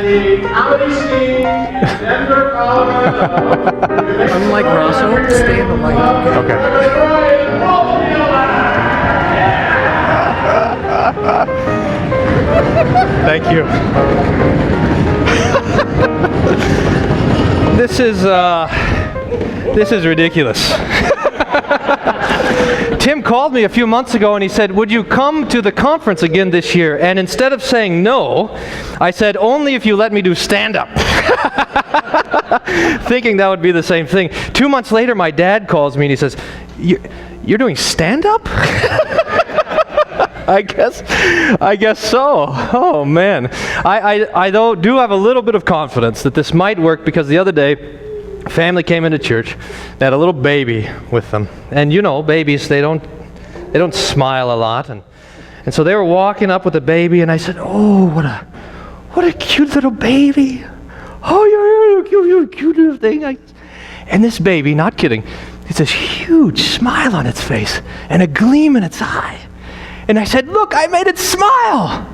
the comedy scene in Denver, Colorado. Unlike Russell, stay in the light. Okay. Bryan Wolfmueller. Thank you. This is ridiculous. Tim called me a few months ago and he said, would you come to the conference again this year? And instead of saying no, I said, only if you let me do stand-up. Thinking that would be the same thing. 2 months later, my dad calls me and he says, you're doing stand-up? I guess so. Oh, man. I though do have a little bit of confidence that this might work, because the other day, family came into church. They had a little baby with them, and you know, babies, they don't smile a lot, and so they were walking up with the baby, and I said, "Oh, what a cute little baby! Oh, you're a cute little thing!" And this baby, not kidding, it's this huge smile on its face and a gleam in its eye. And I said, "Look, I made it smile!"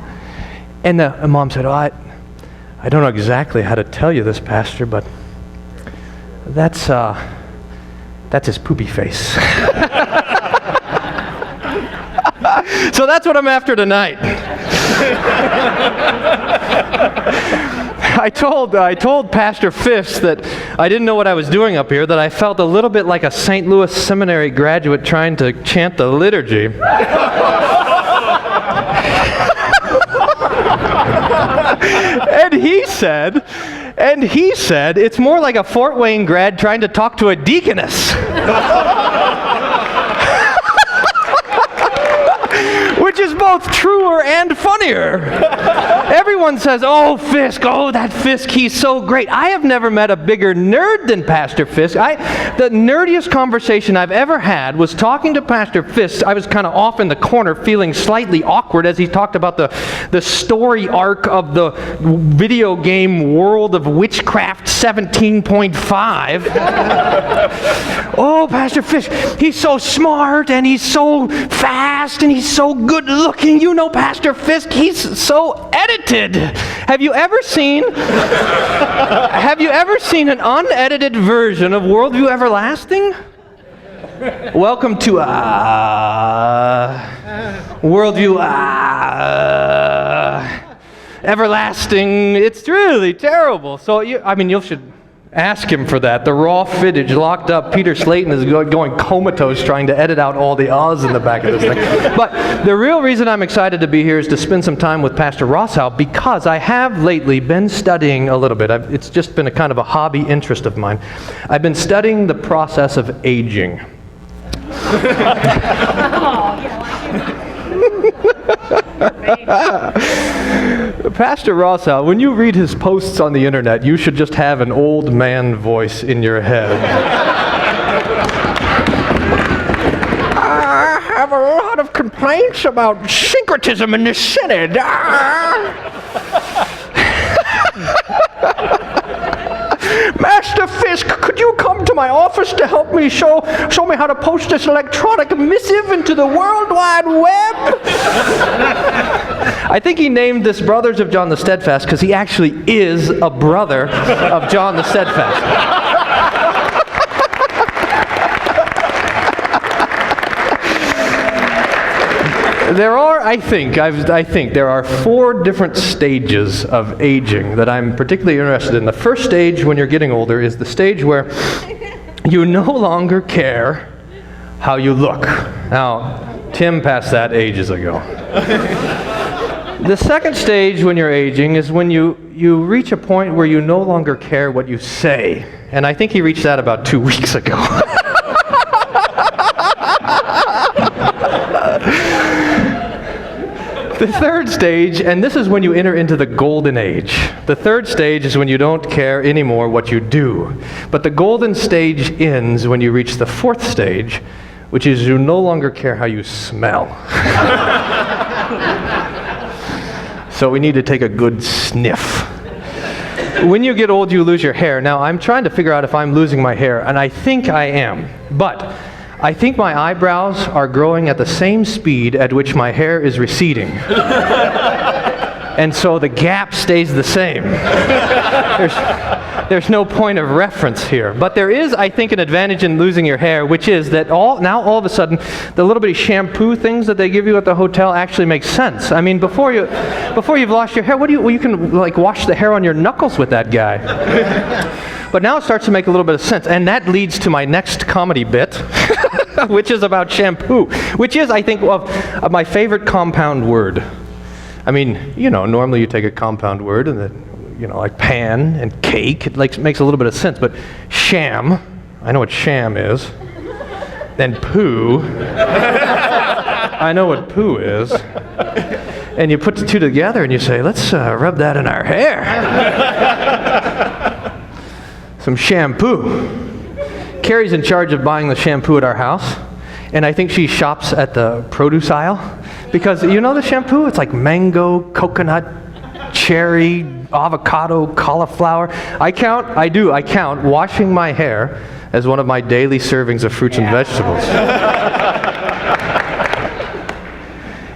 And the mom said, "Oh, I don't know exactly how to tell you this, Pastor, but that's his poopy face." So that's what I'm after tonight. I told Pastor Fisk that I didn't know what I was doing up here, that I felt a little bit like a St. Louis seminary graduate trying to chant the liturgy. And he said, it's more like a Fort Wayne grad trying to talk to a deaconess. Which is both truer and funnier. Everyone says, "Oh, Fisk, oh, that Fisk, he's so great." I have never met a bigger nerd than Pastor Fisk. The nerdiest conversation I've ever had was talking to Pastor Fisk. I was kind of off in the corner feeling slightly awkward as he talked about the story arc of the video game World of Witchcraft 17.5. Oh, Pastor Fisk, he's so smart and he's so fast and he's so good looking. You know, Pastor Fisk, he's so edited. Have you ever seen an unedited version of Worldview Everlasting? Welcome to Worldview Everlasting. It's really terrible. So you should ask him for that. The raw footage locked up. Peter Slayton is going comatose trying to edit out all the uhs in the back of this thing. But the real reason I'm excited to be here is to spend some time with Pastor Rossow, because I have lately been studying a little bit. It's just been a kind of a hobby interest of mine. I've been studying the process of aging. Pastor Rossow, when you read his posts on the internet, you should just have an old man voice in your head. I have a lot of complaints about syncretism in the Synod. Master Fisk, could you come to my office to help me show me how to post this electronic missive into the World Wide Web? I think he named this Brothers of John the Steadfast because he actually is a brother of John the Steadfast. There are, I think there are 4 different stages of aging that I'm particularly interested in. The first stage, when you're getting older, is the stage where you no longer care how you look. Now, Tim passed that ages ago. The second stage when you're aging is when you reach a point where you no longer care what you say. And I think he reached that about 2 weeks ago. The third stage, and this is when you enter into the golden age. The third stage is when you don't care anymore what you do. But the golden stage ends when you reach the fourth stage, which is you no longer care how you smell. So we need to take a good sniff. When you get old, you lose your hair. Now, I'm trying to figure out if I'm losing my hair, and I think I am. But I think my eyebrows are growing at the same speed at which my hair is receding. And so the gap stays the same. There's no point of reference here. But there is, I think, an advantage in losing your hair, which is that now all of a sudden, the little bitty shampoo things that they give you at the hotel actually make sense. I mean, before you've lost your hair, you can like wash the hair on your knuckles with that guy. But now it starts to make a little bit of sense. And that leads to my next comedy bit, which is about shampoo, which is, I think, of my favorite compound word. I mean, normally you take a compound word and then, like pan and cake, it makes a little bit of sense, but sham, I know what sham is. Then poo, I know what poo is. And you put the two together and you say, let's rub that in our hair. Some shampoo. Carrie's in charge of buying the shampoo at our house, and I think she shops at the produce aisle, because the shampoo, it's like mango, coconut, cherry, avocado, cauliflower. I count washing my hair as one of my daily servings of fruits and vegetables.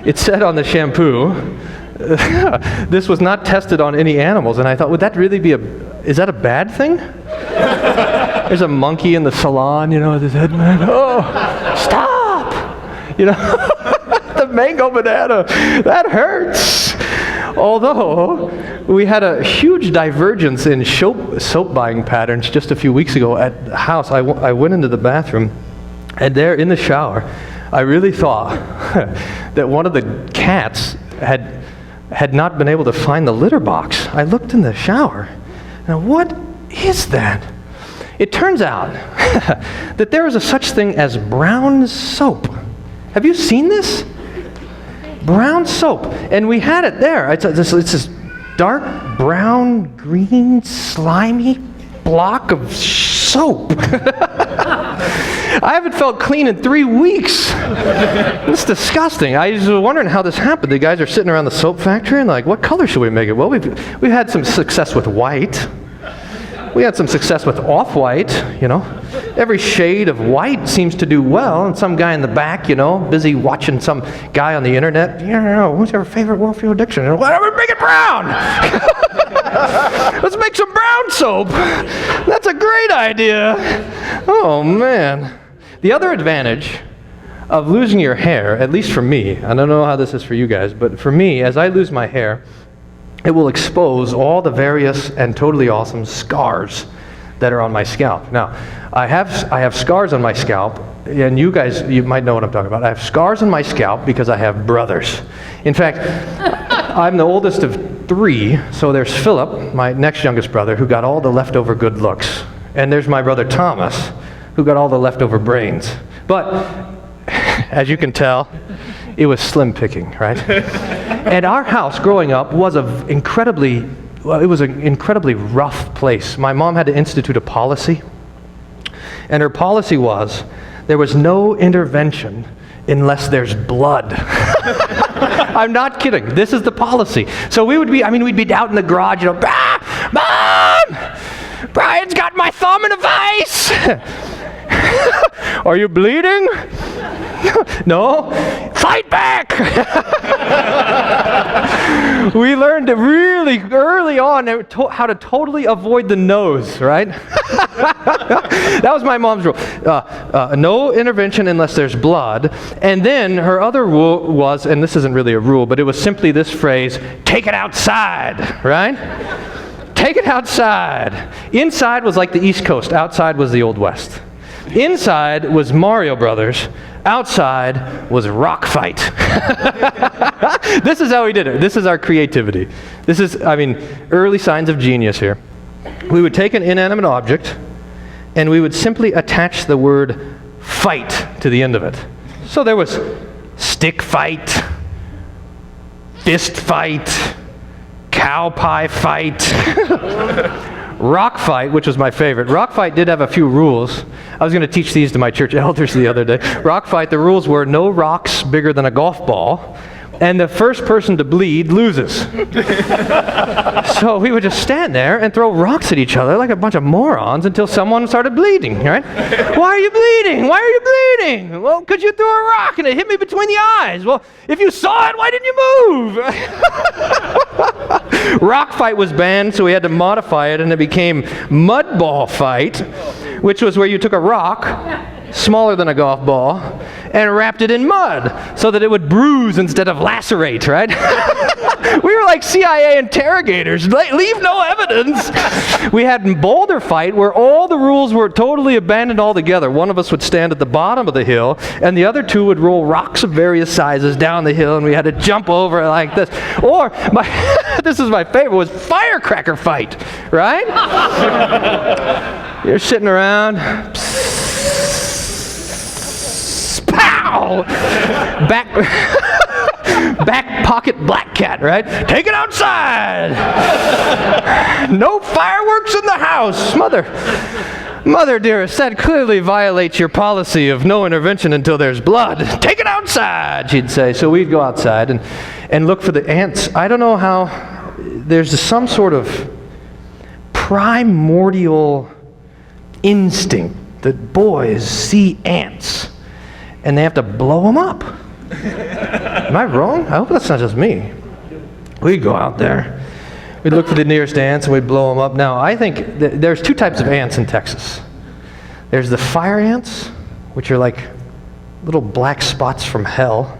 It said on the shampoo, this was not tested on any animals, and I thought, would that really be is that a bad thing? There's a monkey in the salon, with his head, oh, stop! The mango banana, that hurts. Although, we had a huge divergence in soap buying patterns just a few weeks ago at the house. I went into the bathroom, and there in the shower, I really thought that one of the cats had not been able to find the litter box. I looked in the shower. Now, what is that? It turns out that there is a such thing as brown soap. Have you seen this? Brown soap. And we had it there. It's this dark brown, green, slimy block of soap. I haven't felt clean in 3 weeks. It's disgusting. I was wondering how this happened. The guys are sitting around the soap factory and like, what color should we make it? Well, we've had some success with white. We had some success with off-white, Every shade of white seems to do well, and some guy in the back, busy watching some guy on the internet, what's your favorite Wolfmueller dictionary? Whatever, make it brown! Let's make some brown soap! That's a great idea! Oh, man. The other advantage of losing your hair, at least for me, I don't know how this is for you guys, but for me, as I lose my hair, it will expose all the various and totally awesome scars that are on my scalp. Now, I have scars on my scalp, and you might know what I'm talking about. I have scars on my scalp because I have brothers. In fact, I'm the oldest of 3, so there's Philip, my next youngest brother, who got all the leftover good looks. And there's my brother Thomas, who got all the leftover brains. But, as you can tell, it was slim picking, right? And our house growing up was an incredibly rough place. My mom had to institute a policy, and her policy was there was no intervention unless there's blood. I'm not kidding. This is the policy. So we'd be out in the garage, Mom! Brian's got my thumb in a vice! Are you bleeding? No? Fight back! We learned really early on how to totally avoid the nose, right? That was my mom's rule. No intervention unless there's blood. And then her other rule was, and this isn't really a rule, but it was simply this phrase, take it outside, right? Take it outside. Inside was like the East Coast. Outside was the Old West. Inside was Mario Brothers. Outside was rock fight. This is how we did it. This is our creativity. This is, early signs of genius here. We would take an inanimate object and we would simply attach the word fight to the end of it. So there was stick fight, fist fight, cow pie fight, rock fight, which was my favorite. Rock fight did have a few rules. I was going to teach these to my church elders the other day. Rock fight, the rules were no rocks bigger than a golf ball, and the first person to bleed loses. So we would just stand there and throw rocks at each other like a bunch of morons until someone started bleeding, right? Why are you bleeding? Why are you bleeding? Well, because you threw a rock and it hit me between the eyes. Well, if you saw it, why didn't you move? Rock fight was banned, so we had to modify it, and it became mud ball fight, which was where you took a rock smaller than a golf ball and wrapped it in mud so that it would bruise instead of lacerate, right? We were like CIA interrogators. Leave no evidence. We had boulder fight where all the rules were totally abandoned altogether. One of us would stand at the bottom of the hill and the other two would roll rocks of various sizes down the hill, and we had to jump over it like this. Or this is my favorite, was firecracker fight, right? You're sitting around, pow! Back pocket black cat, right? Take it outside! No fireworks in the house! Mother dearest, that clearly violates your policy of no intervention until there's blood. Take it outside, she'd say. So we'd go outside and look for the ants. I don't know how, there's some sort of primordial instinct that boys see ants and they have to blow them up. Am I wrong? I hope that's not just me. We'd go out there. We'd look for the nearest ants and we'd blow them up. Now, I think there's two types of ants in Texas. There's the fire ants, which are like little black spots from hell.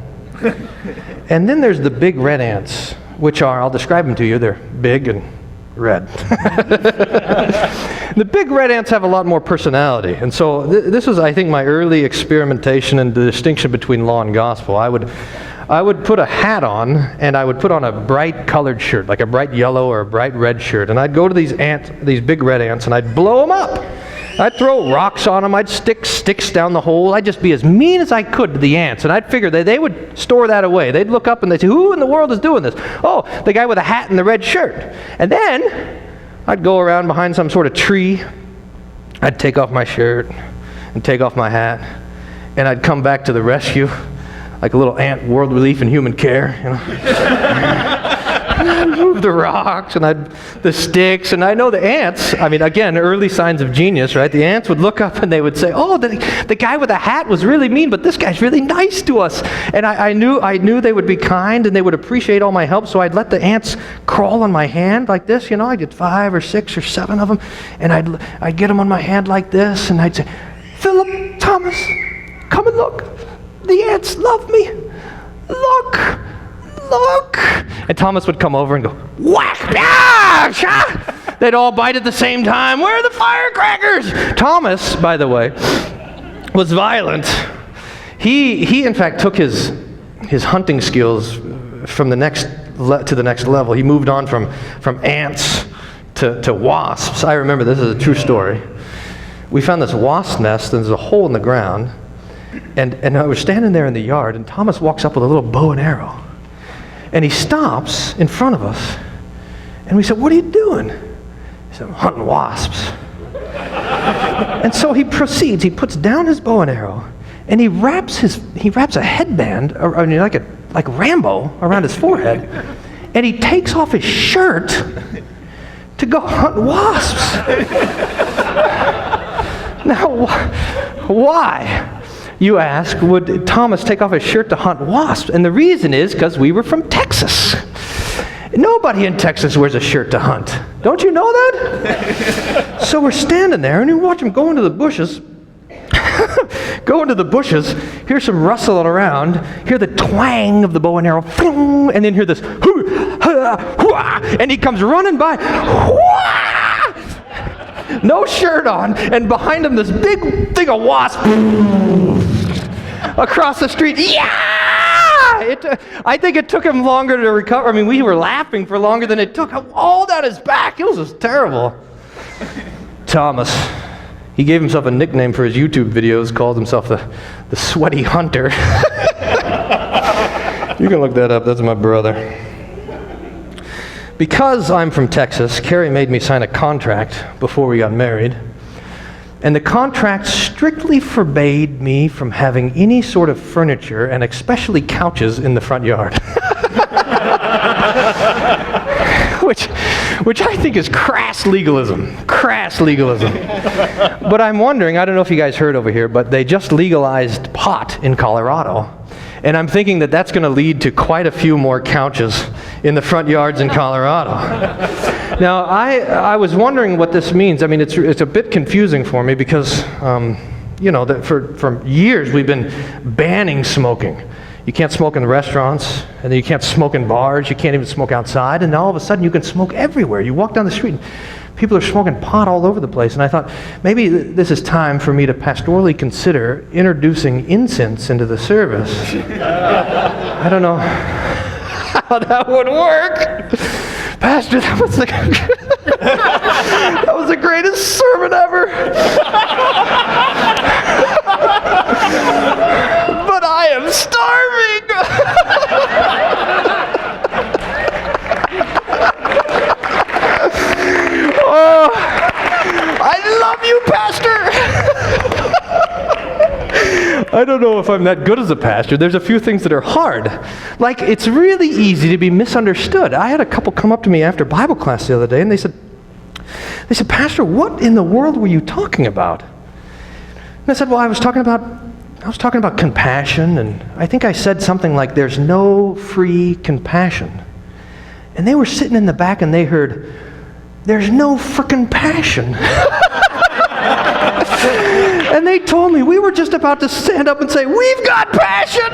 And then there's the big red ants, which are, I'll describe them to you, they're big and red. The big red ants have a lot more personality. And so this was, I think, my early experimentation and the distinction between law and gospel. I would put a hat on, and I would put on a bright colored shirt, like a bright yellow or a bright red shirt, and I'd go to these big red ants, and I'd blow them up. I'd throw rocks on them. I'd stick sticks down the hole. I'd just be as mean as I could to the ants. And I'd figure that they would store that away. They'd look up and they'd say, who in the world is doing this? Oh, the guy with a hat and the red shirt. And then I'd go around behind some sort of tree. I'd take off my shirt and take off my hat. And I'd come back to the rescue like a little ant, World Relief and Human Care, you know. I'd move the rocks and the sticks, and I know the ants, I mean, again, early signs of genius, right? The ants would look up and they would say, oh, the guy with the hat was really mean, but this guy's really nice to us. And I knew they would be kind and they would appreciate all my help, so I'd let the ants crawl on my hand like this, you know. I'd get 5 or 6 or 7 of them, and I'd get them on my hand like this, and I'd say, Philip, Thomas, come and look. The ants love me. Look. And Thomas would come over and go, whack! Ah! They'd all bite at the same time. Where are the firecrackers? Thomas, by the way, was violent. He in fact took his hunting skills from the next level. He moved on from ants to wasps. I remember, this is a true story. We found this wasp nest, and there's a hole in the ground, and I was standing there in the yard, and Thomas walks up with a little bow and arrow. And he stops in front of us, and we said, what are you doing? He said, I'm hunting wasps. And so he proceeds, he puts down his bow and arrow, and he wraps a headband, like Rambo, around his forehead, and he takes off his shirt to go hunt wasps. Now, why? You ask, would Thomas take off his shirt to hunt wasps? And the reason is because we were from Texas. Nobody in Texas wears a shirt to hunt. Don't you know that? So we're standing there, and you watch him go into the bushes. Hear some rustling around, hear the twang of the bow and arrow, and then hear this, and he comes running by, no shirt on, and behind him this big thing of wasp across the street. Yeah! I think it took him longer to recover. I mean, we were laughing for longer than it took. All down his back. It was just terrible. Thomas, he gave himself a nickname for his YouTube videos, called himself the Sweaty Hunter. You can look that up. That's my brother. Because I'm from Texas, Carrie made me sign a contract before we got married. And the contract strictly forbade me from having any sort of furniture, and especially couches, in the front yard. Which I think is crass legalism. Crass legalism. But I'm wondering, I don't know if you guys heard over here, but they just legalized pot in Colorado. And I'm thinking that that's going to lead to quite a few more couches in the front yards in Colorado. Now, I was wondering what this means. I mean, it's a bit confusing for me because, for years we've been banning smoking. You can't smoke in the restaurants, and then you can't smoke in bars, you can't even smoke outside, and now all of a sudden you can smoke everywhere. You walk down the street and people are smoking pot all over the place, and I thought maybe this is time for me to pastorally consider introducing incense into the service. I don't know how that would work. Pastor, that was the greatest sermon ever. But I am starving. Oh, I love you, Pastor. I don't know if I'm that good as a pastor. There's a few things that are hard. Like, it's really easy to be misunderstood. I had a couple come up to me after Bible class the other day, and they said, Pastor, what in the world were you talking about? And I said, well, I was talking about compassion, and I think I said something like, there's no free compassion. And they were sitting in the back, and they heard, there's no frickin' passion. And they told me, we were just about to stand up and say, we've got passion!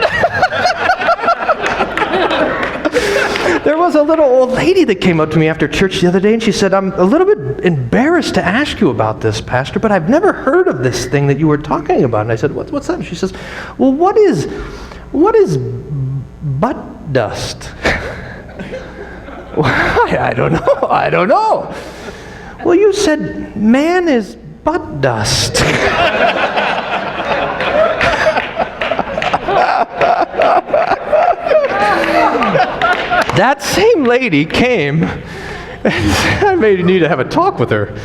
There was a little old lady that came up to me after church the other day, and she said, I'm a little bit embarrassed to ask you about this, Pastor, but I've never heard of this thing that you were talking about. And I said, what's that? And she says, well, what is butt dust? I don't know. Well, you said man is butt dust. That same lady came, and I may need to have a talk with her.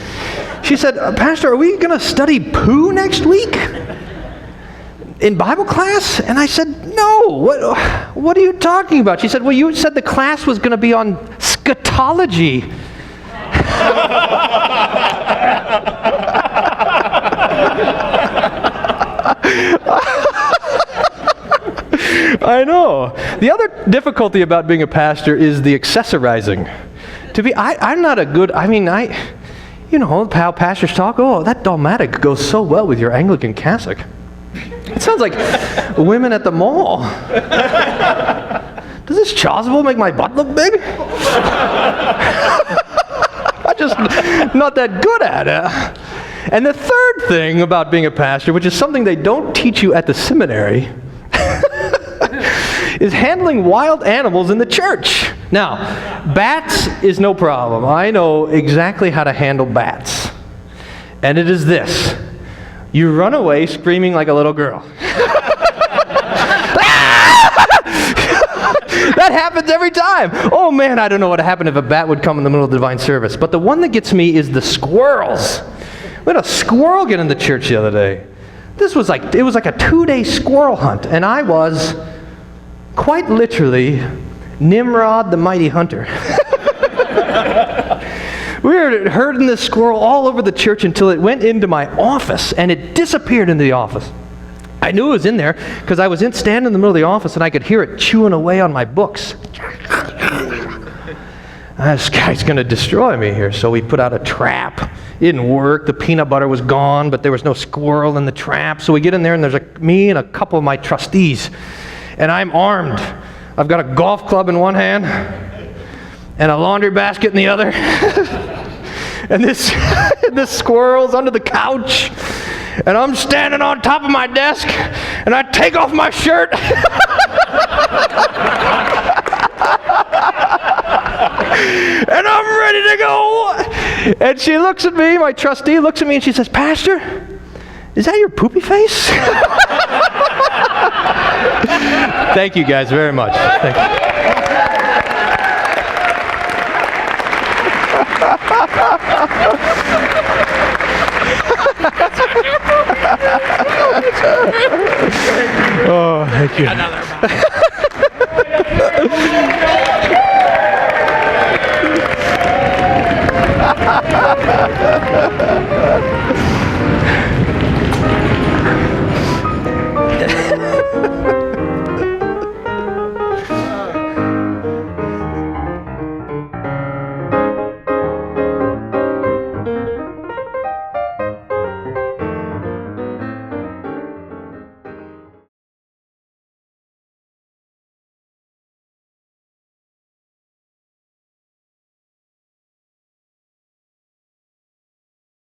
She said, Pastor, are we going to study poo next week in Bible class? And I said, no, what are you talking about? She said, well, you said the class was going to be on scatology. I know. The other difficulty about being a pastor is the accessorizing. I'm not a good, how pastors talk, oh, that dalmatic goes so well with your Anglican cassock. It sounds like women at the mall. Does this chasuble make my butt look big? I'm just not that good at it. And the third thing about being a pastor, which is something they don't teach you at the seminary, is handling wild animals in the church. Now, bats is no problem. I know exactly how to handle bats. And it is this. You run away screaming like a little girl. That happens every time. Oh man, I don't know what would happen if a bat would come in the middle of the divine service. But the one that gets me is the squirrels. We had a squirrel get in the church the other day. It was like a 2-day squirrel hunt, and I was quite literally Nimrod the mighty hunter. We were herding this squirrel all over the church until it went into my office, and it disappeared into the office. I knew it was in there because I was standing in the middle of the office and I could hear it chewing away on my books. This guy's going to destroy me here. So we put out a trap. It didn't work. The peanut butter was gone, but there was no squirrel in the trap. So we get in there and there's me and a couple of my trustees. And I'm armed. I've got a golf club in one hand and a laundry basket in the other. And this squirrel's under the couch. And I'm standing on top of my desk, and I take off my shirt. And I'm ready to go. And she looks at me, my trustee looks at me, and she says, Pastor, is that your poopy face? Thank you guys very much. Thank you. Oh, thank you.